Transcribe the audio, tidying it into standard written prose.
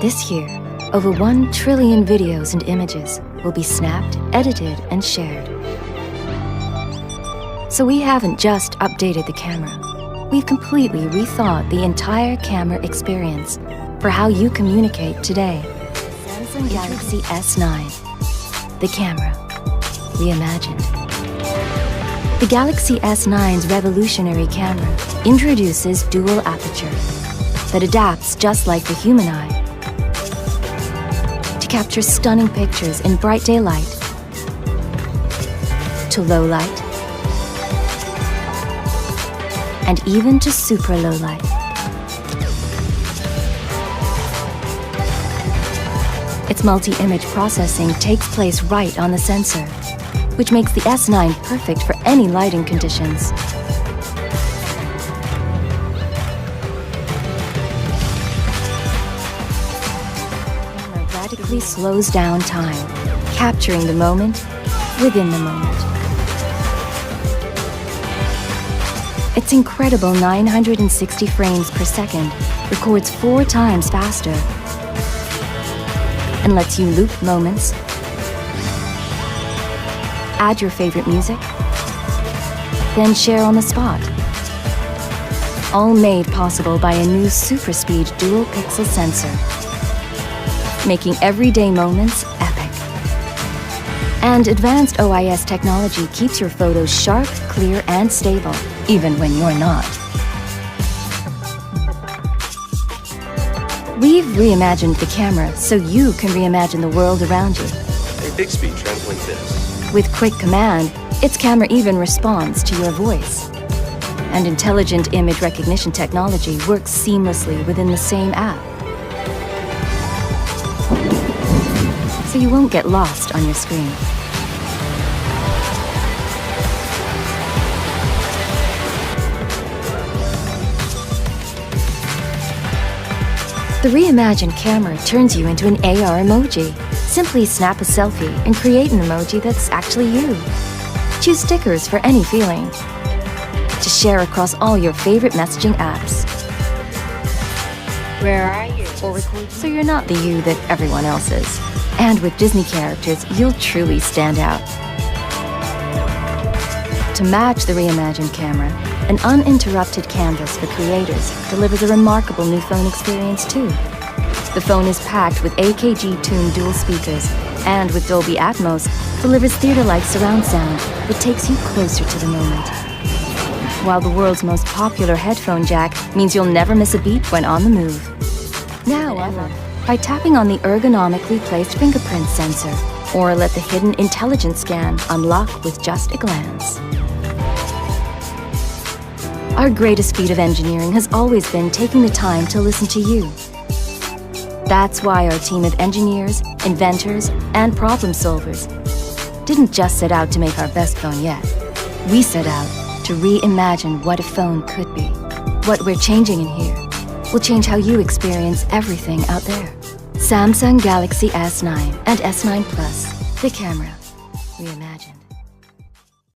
This year, over 1 trillion videos and images will be snapped, edited, and shared. So we haven't just updated the camera. We've completely rethought the entire camera experience for how you communicate today. Samsung Galaxy S9. The camera. Reimagined. The Galaxy S9's revolutionary camera introduces Dual Aperture that adapts just like the human eye to capture stunning pictures in bright daylight, to low light, and even to super low light. Its multi-image processing takes place right on the sensor, which makes the S9 perfect for any lighting conditions. It radically slows down time, capturing the moment within the moment. Its incredible 960 frames per second records 4 times faster and lets you loop moments, add your favorite music, then share on the spot. All made possible by a new super speed dual pixel sensor, making everyday moments epic. And advanced OIS technology keeps your photos sharp, clear, and stable, even when you're not. We've reimagined the camera so you can reimagine the world around you. Hey Bixby, translate this. With quick command, its camera even responds to your voice. And intelligent image recognition technology works seamlessly within the same app. So you won't get lost on your screen. The reimagined camera turns you into an AR emoji. Simply snap a selfie and create an emoji that's actually you. Choose stickers for any feeling to share across all your favorite messaging apps. Where are you? Or record so you're not the you that everyone else is. And with Disney characters, you'll truly stand out. To match the reimagined camera, an uninterrupted canvas for creators delivers a remarkable new phone experience too. The phone is packed with AKG-tuned dual speakers and with Dolby Atmos delivers theater-like surround sound that takes you closer to the moment. While the world's most popular headphone jack means you'll never miss a beat when on the move. Now ever, by tapping on the ergonomically placed fingerprint sensor, or let the hidden intelligence scan unlock with just a glance. Our greatest feat of engineering has always been taking the time to listen to you. That's why our team of engineers, inventors, and problem solvers didn't just set out to make our best phone yet. We set out to reimagine what a phone could be. What we're changing in here will change how you experience everything out there. Samsung Galaxy S9 and S9 Plus, the camera.